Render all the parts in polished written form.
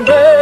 啊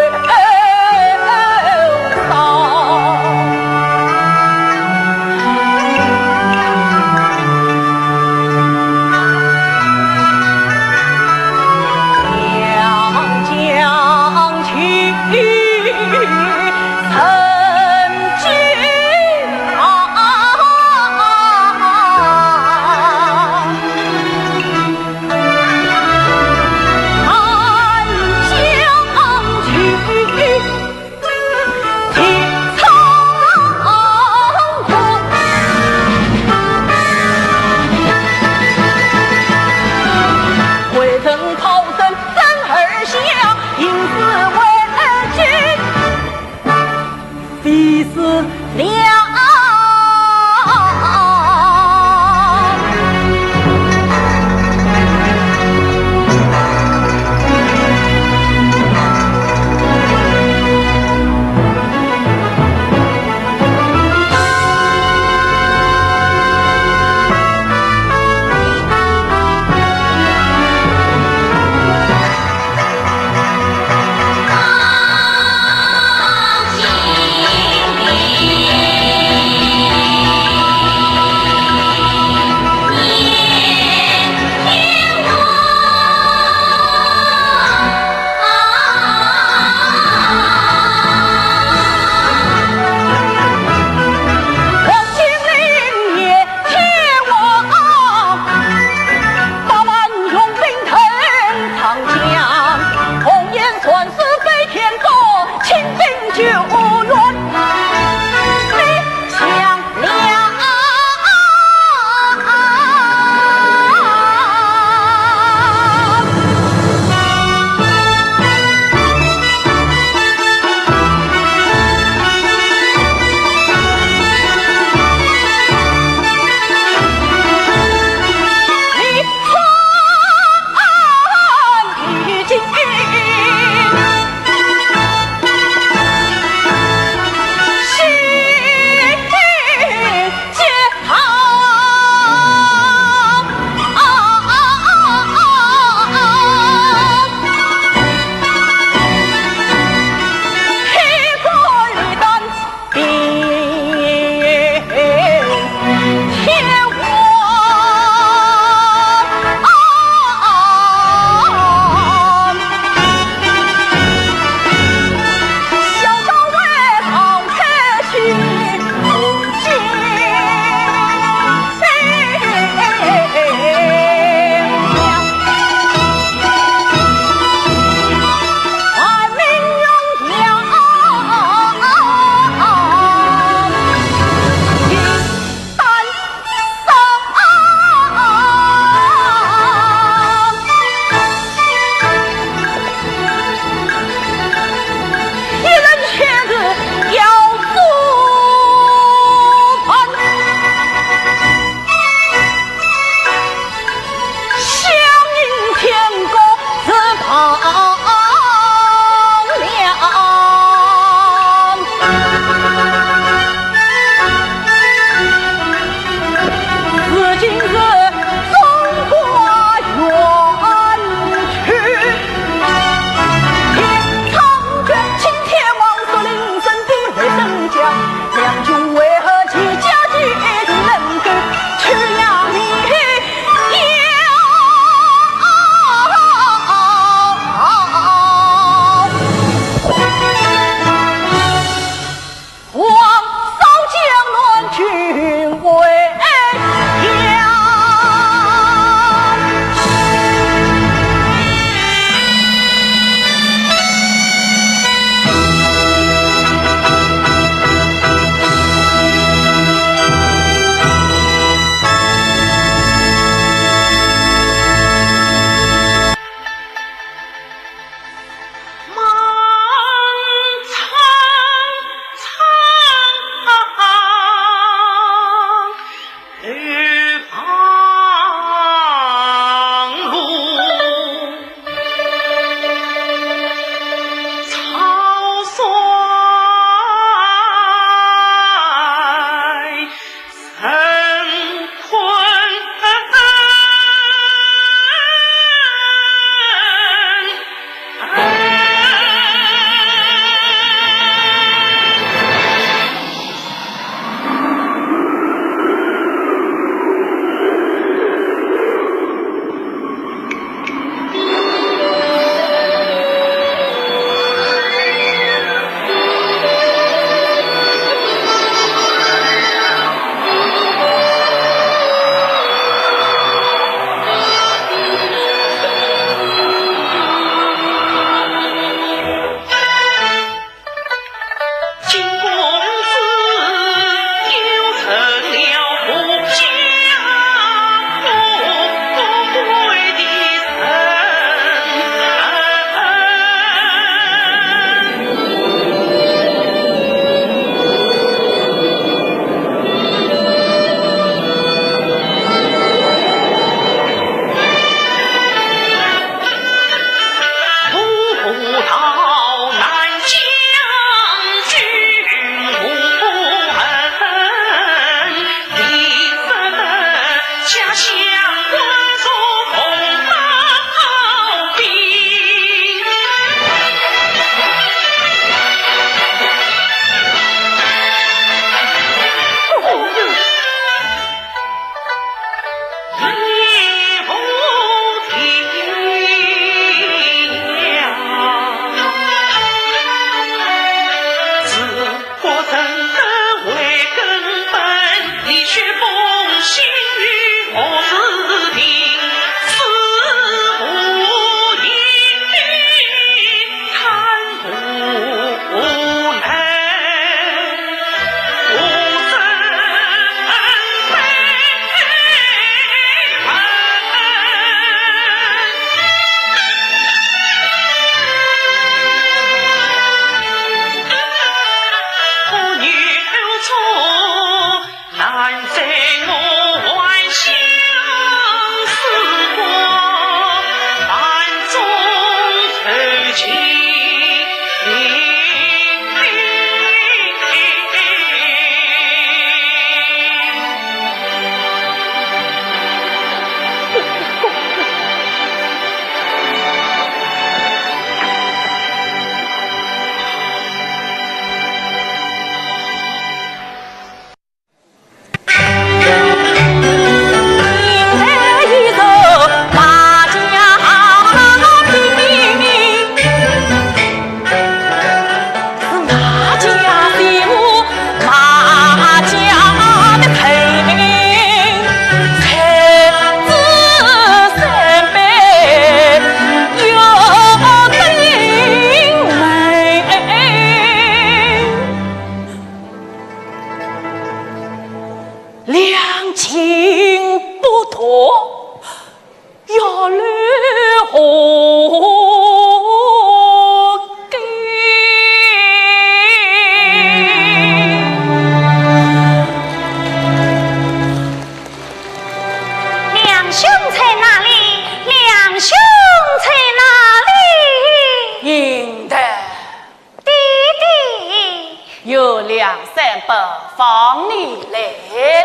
有两三百方你来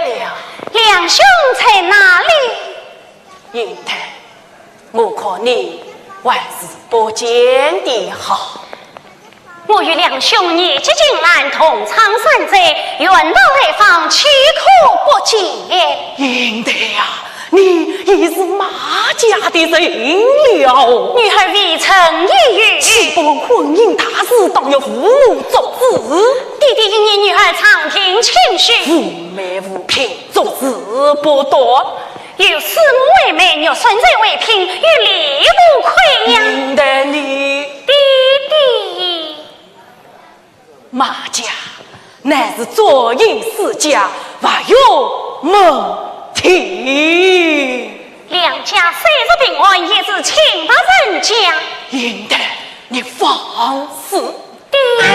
了。两兄在哪里？英台，我看你还是不见的好。我与两兄年纪近来同窗山寨，远道来访，岂可不见？英台呀，你已是马家的人了。女儿未曾一语，岂不婚姻大事，当有父母做主。弟弟因你女儿常听情绪，妩媚无品，做事不多。有师母为媒，有孙子为聘，与理无亏呀。英台你弟弟，马家乃是左营世家，还有问题。两家虽是平安，也是清白人家。英台，你放肆！弟弟。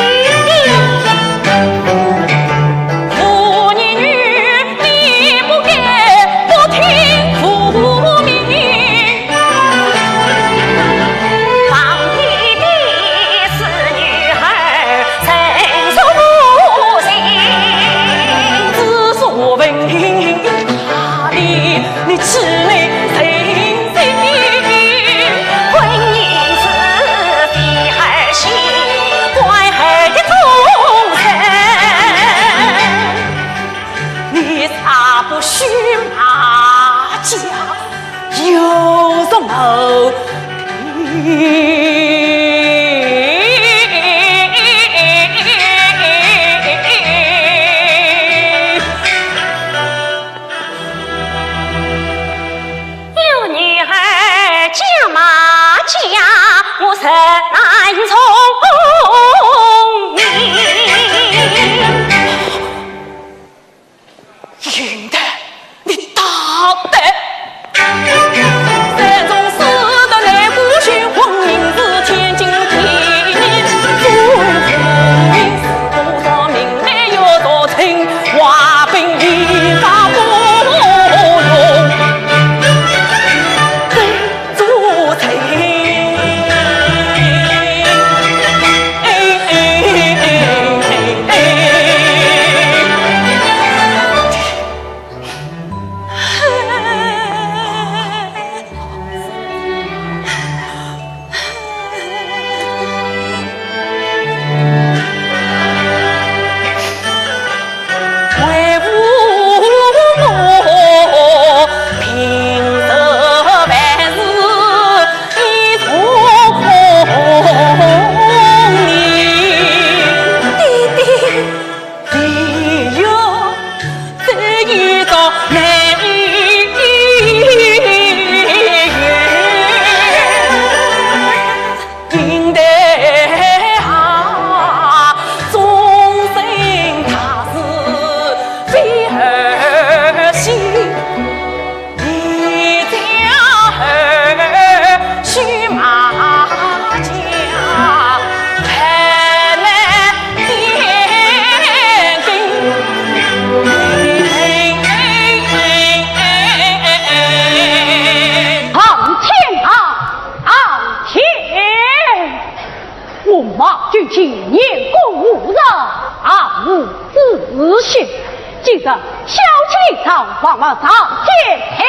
望了上天黑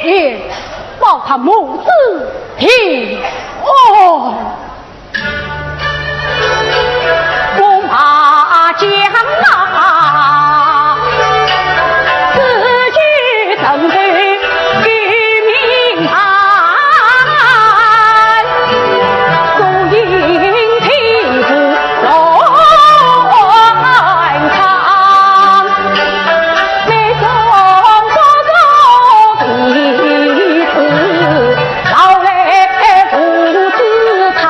夜，报他母子平安。我马将啊，此去等对与民谈，纵引匹夫乱唱，每逢过日子，老来父子堂。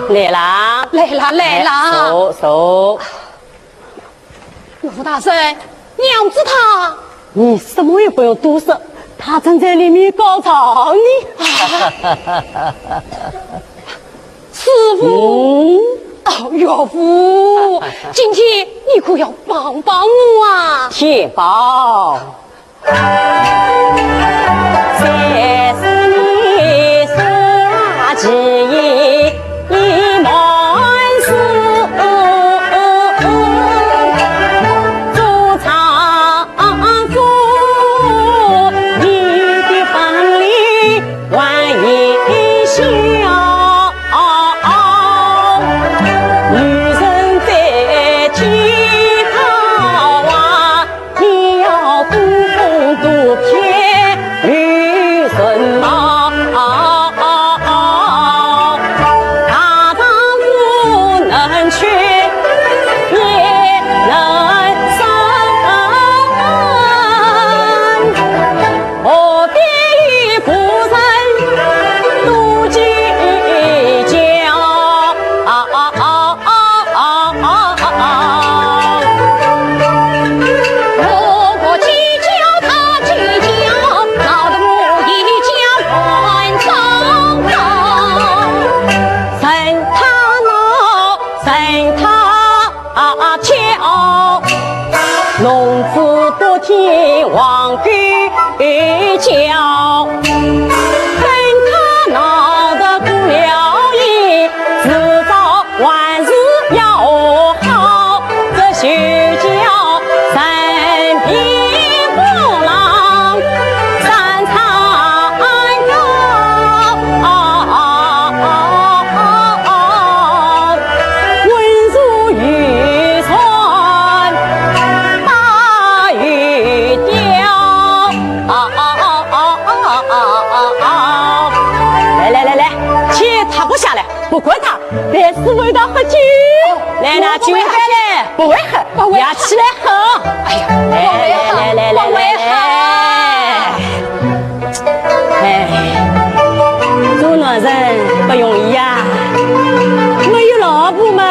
来啦，来啦，来啦！走。岳父大人，娘子她，你什么也不用多说，他正在里面高潮呢。师傅，哦，岳父，今天你可要帮帮我啊！天宝，三十年杀鸡一满书，做长工，你的本领万一小。女神在天高啊，你要多风多偏女神嘛。大丈夫能屈也能伸，何必与夫人多计较？如果计较他计较，闹得我一家乱糟糟。任他闹，任他跳，龙子多听王居叫，任他闹得不了意，迟早万事要好，这就叫三平风浪三长高。温如雨船，大雨雕。来，钱他不下来，不管他，来是为他喝酒。来拿酒来，不会喝，压起来喝。哎呀，来，做男人不容易呀，没有老婆嘛，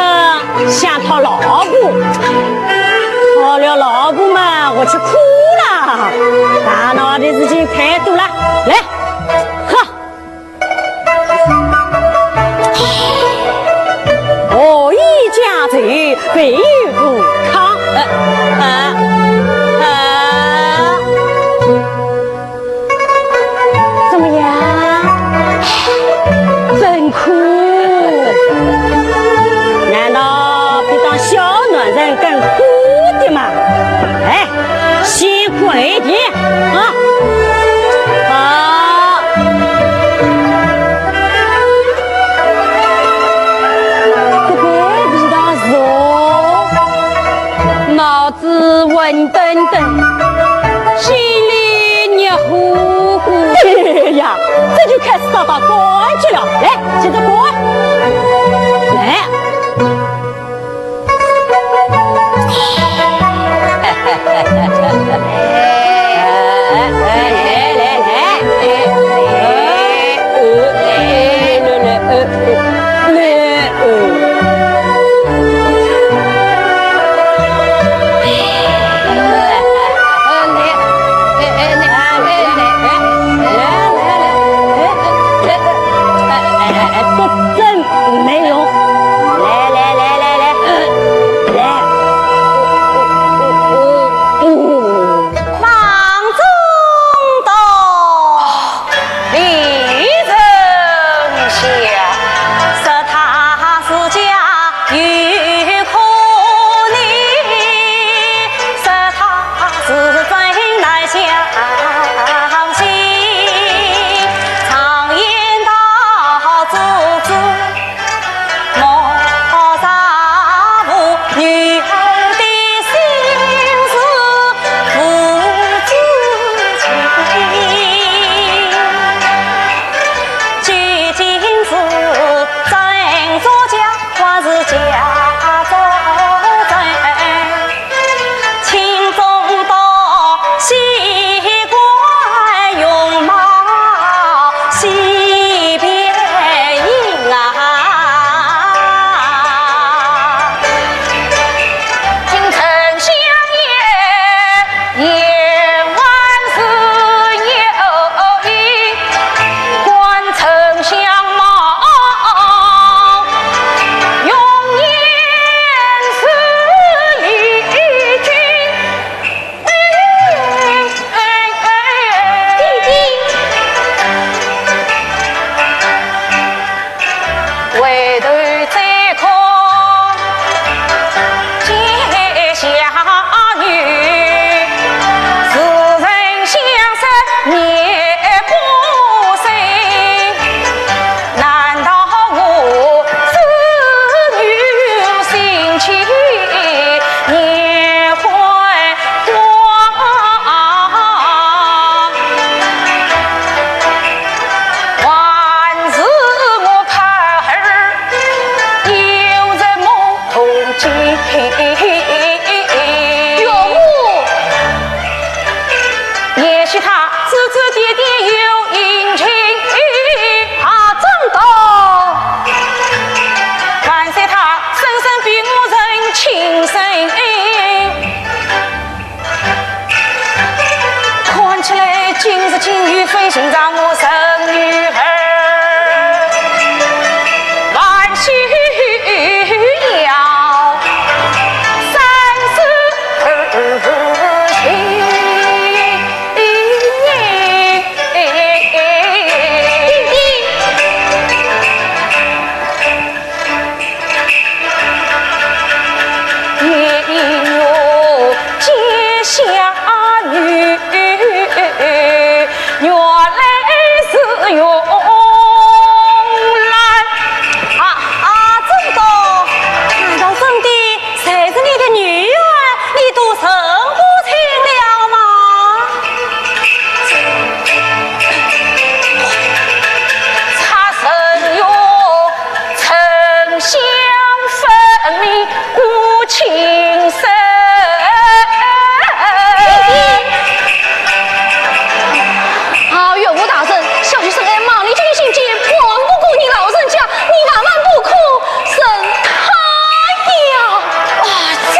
想讨老婆，讨了老婆嘛，我去哭了，大脑的事情太多了，来，喝。我一家走，非有不康。怎么样？真苦。难道比当小男人更苦的吗？哎，辛苦了一点啊！温登登，心里热乎乎。哎呀，这就开始找到关去了。来，接着关。来，回头再看结下女，此人相识年不岁，难道我子女心情年怀光？还是我怕儿有人梦同情？岳母，也许他指指点点有隐情，他真道，万岁他深深比我人情深，看起来今日今日非寻常我生女儿，万须要三思而行。也因我结下女，原来是用来真的，难道真的才是你的女儿？你都认不清了吗？他曾用城乡分明顾情深。啊，岳母大人，小婿深爱忙里君心间，忙不过你老人家，你万万不可生他呀！啊，这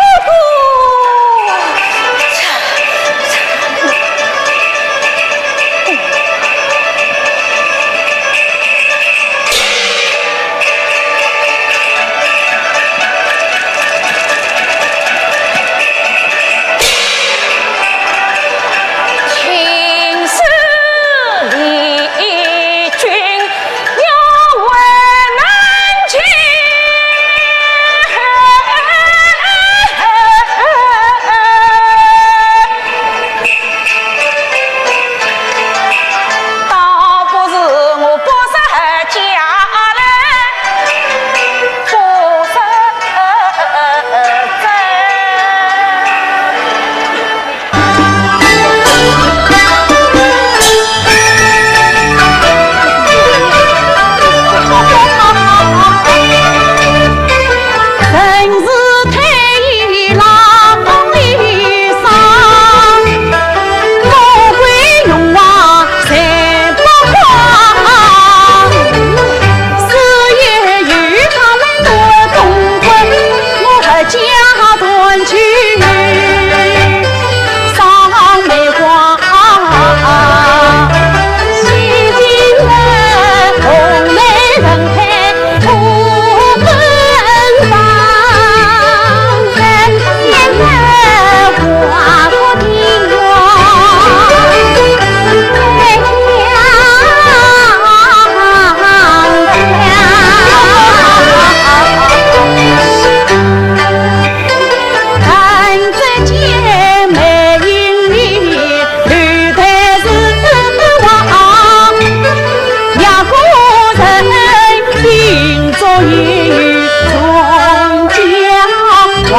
青丝丽君要为难情，倒不是我不识家来，不识真是太医郎里上，魔鬼用啊谁不慌？事业与他们多同婚，我和家团聚上梅花。西京人红来人海不分房，也来花过的看这姐妹营里绿台是王，呀个人定做一从家王。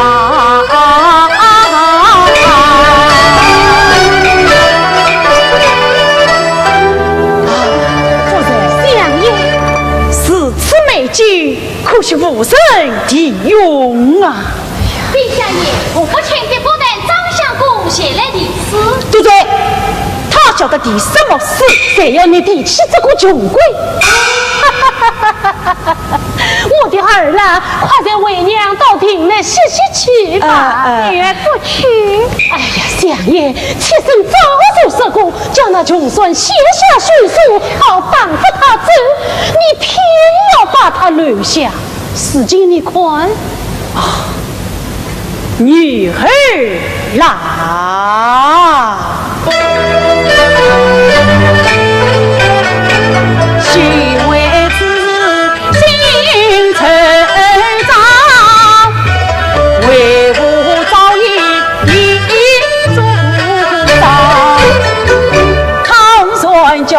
夫人相爷，是此美酒，可惜无人提用啊！陛下爷，我不请的不但张相公写来的诗，对对，他晓得提什么事，谁要你提起这个穷鬼？我的儿啦，快在为娘到厅来歇歇气吧。女儿不去。哎呀，相爷，妾身早就说过，叫那穷孙写下血书，好帮助他走，你偏要把他留下，使劲你看。女儿啦，须为子心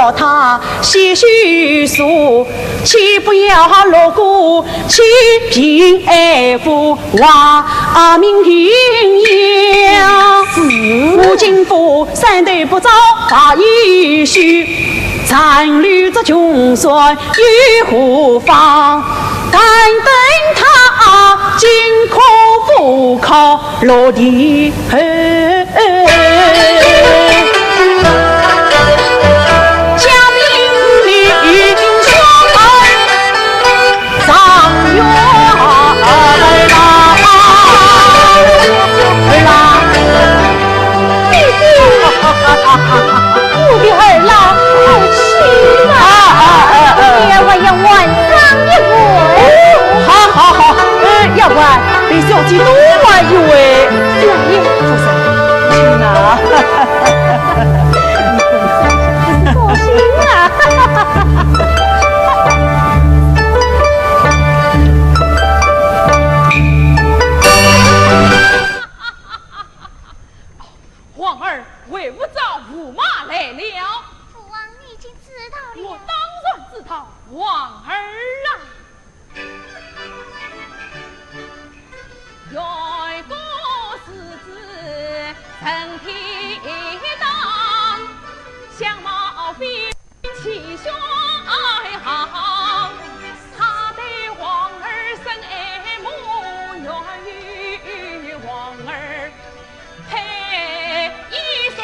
要他些许数，岂不要锣鼓起平安抚万民营养？吴金福三队不遭发一虚，残留着穷酸与胡方，但等他金口不靠落地。我的儿郎好亲啊！我要晚上一回。好，要不然你小姐多玩一回。相爷，亲啊！高兴啊！皇儿为不着驸马来了。父王已经知道了。我当然知道，皇儿啊，有个世子身体当，相貌比气象好，他对皇儿深爱慕，愿与皇儿配一双。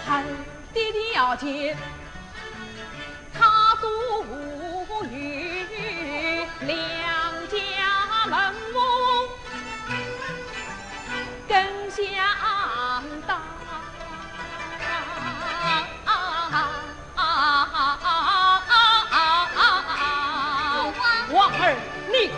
汉爹爹要见他独与两家门屋更相当。王儿，你看。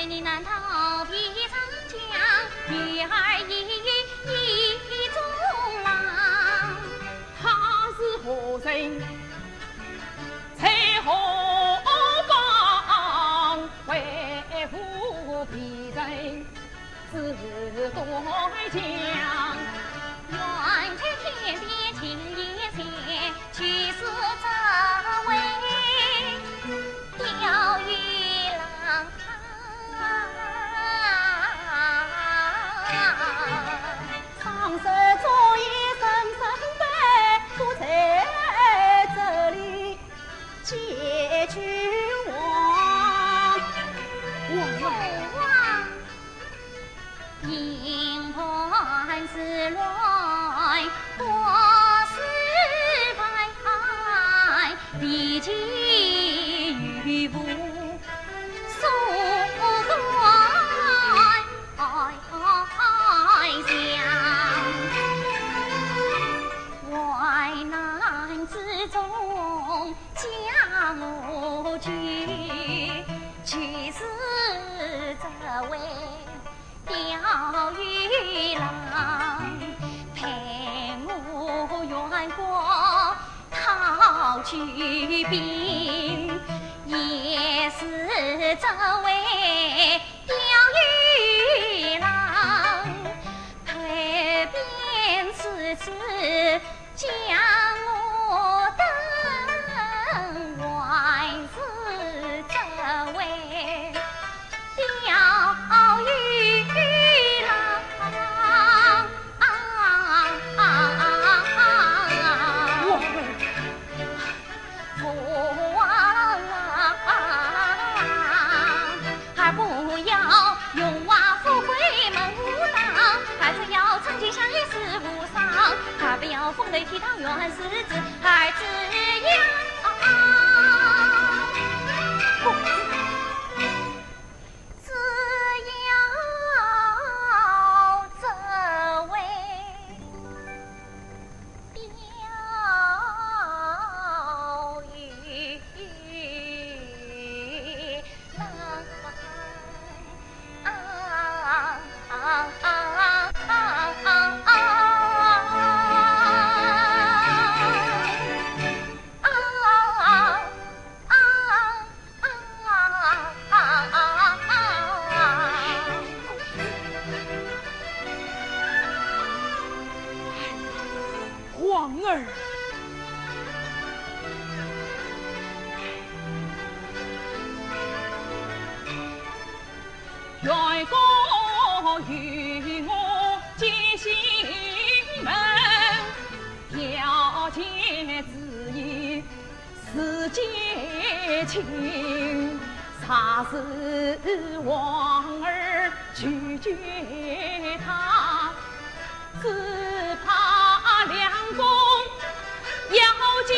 你难逃地长江，女儿一中郎。他是何人？才何方？为父敌人自多强。愿在天边情也切，去世这位钓鱼郎。上山作业生辈，不在这里解君王。父王，营盘之乱，国事败，地基于无所断。淮南之中将我举，去世这位钓鱼郎，陪我远国讨取兵，也是这位钓鱼郎，推鞭此次将我等，还是这位钓鱼郎。父王还不要用瓦斧回门当，还是要长期相依是无伤，还不要风雷踢堂原是子，还只要这位钓鱼郎。皇儿。愿公与我结心盟，调解子意是结亲。啥时皇儿拒绝他，只怕两公要交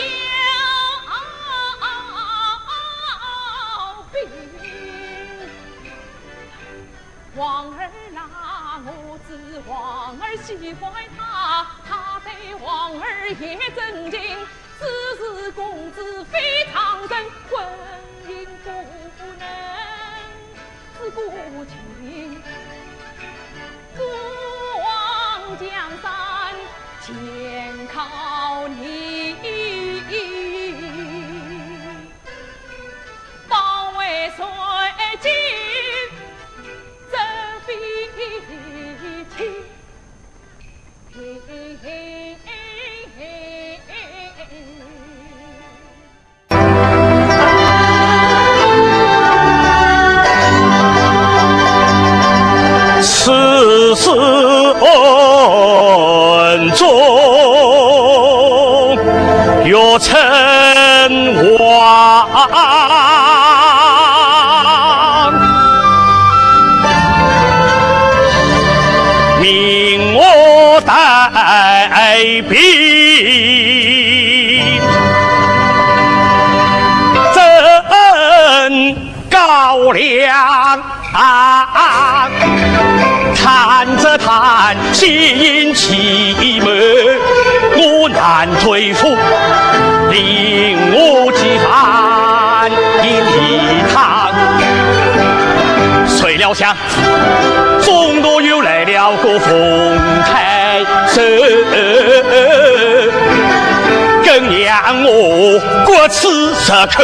兵。皇儿啊，我知皇儿喜欢他，他对皇儿也真情。只是公子非常人，婚姻不能自顾情。古往江山全靠你，保卫水军真非轻。此事恩重，若成王，命我带兵，征高粱。看着叹，心气闷，我难对付，令我几番一趟。谁料想，中途又来了个冯太守，更让我国耻实口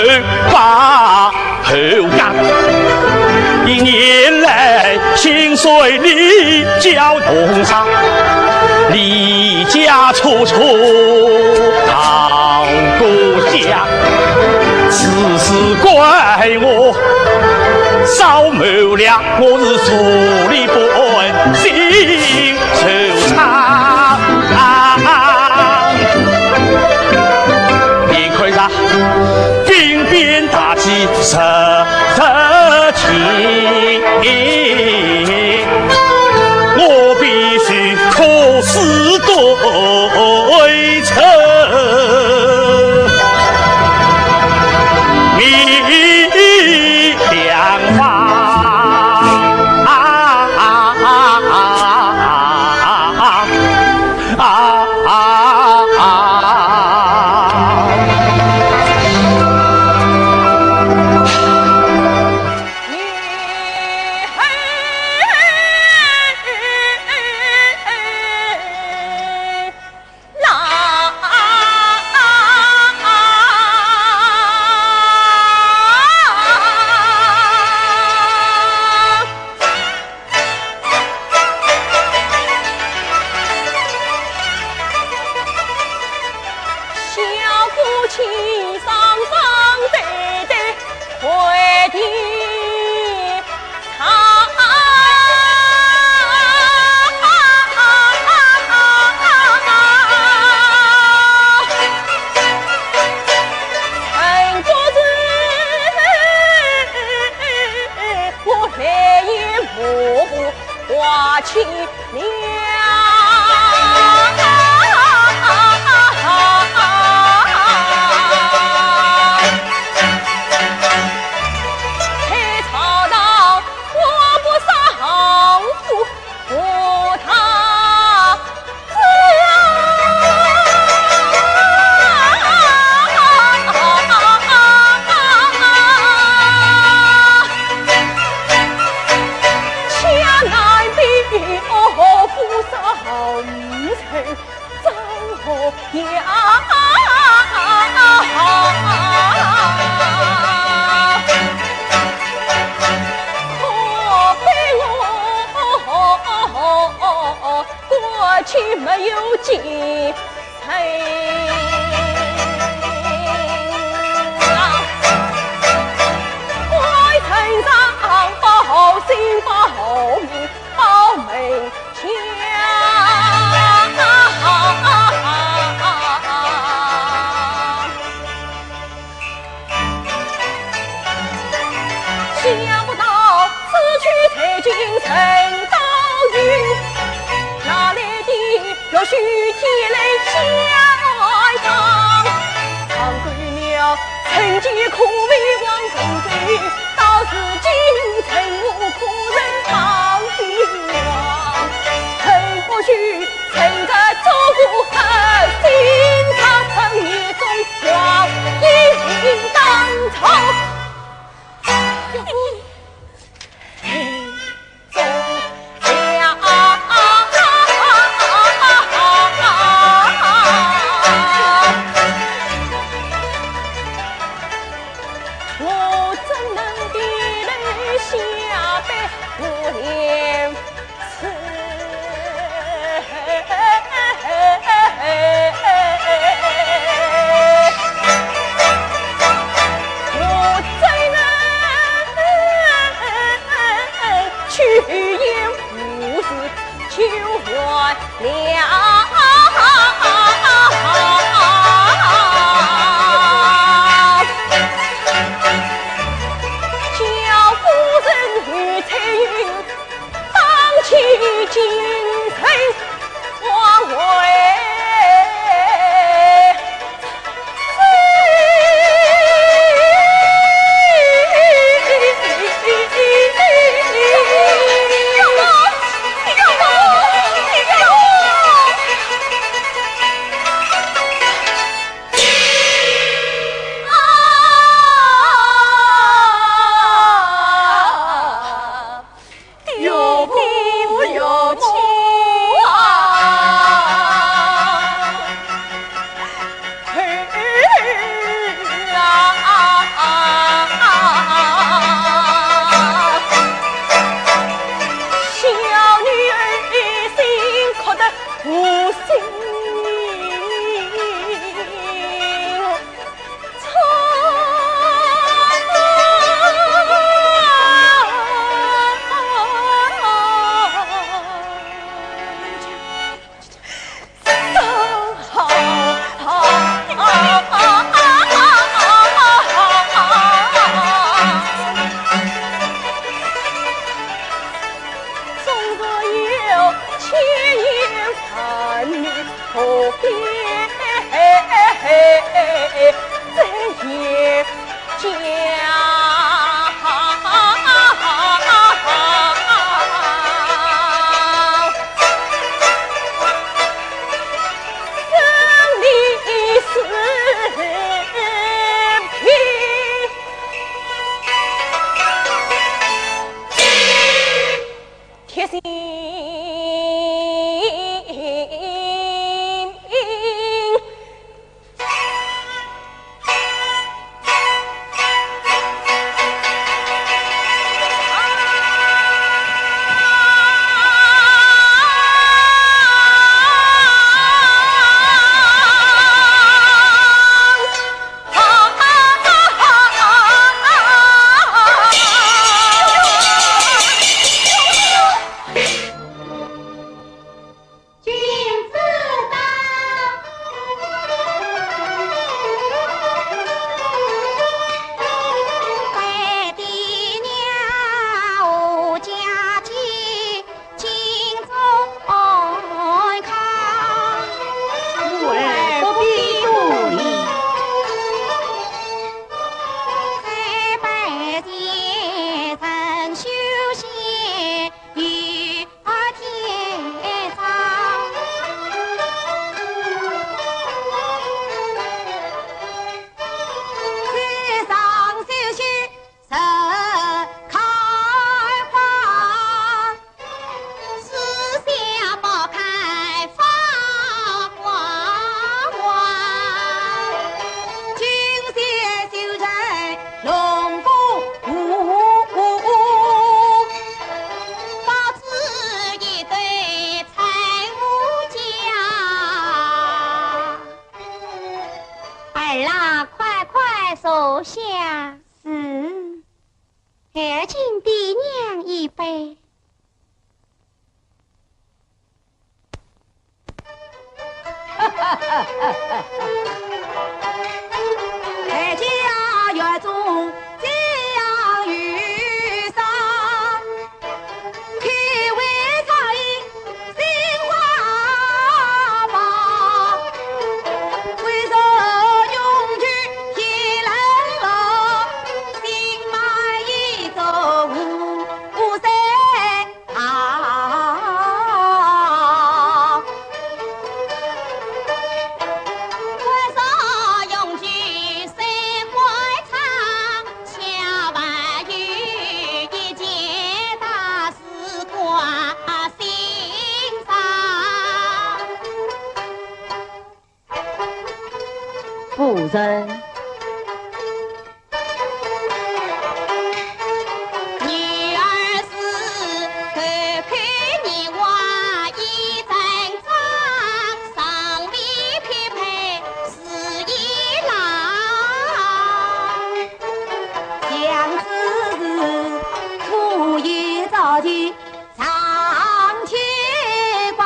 把后岗。一年来薪水你交东上，离家处处讨故乡。只是怪我少谋了，我是坐立不安，心惆怅。你看啥？兵变大计实情，我必须苦思对策，觅良方。去没有见，曾天儿郎，快快坐下。是，儿敬爹娘一杯。在家园中将遇上，开胃畅饮杏花房，挥手用去天冷冷，心满意足无三行。夫人，女儿是看看你我一阵仗，上面匹配是一郎。相思是苦叶早起长牵挂，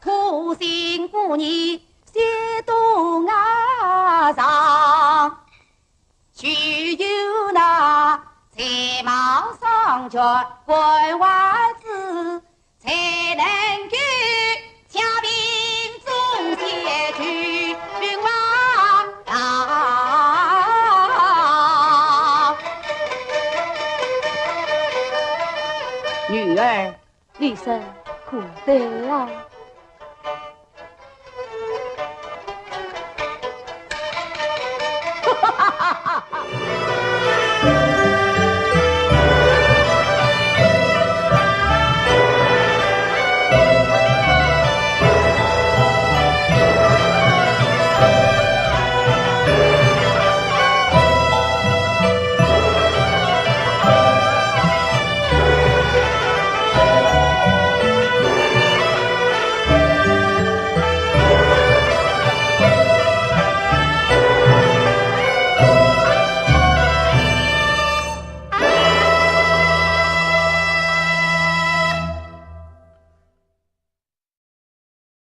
苦心妇女些多牙上，须有那才貌双全文外子，才能够下兵中结局王女儿，女生苦得了。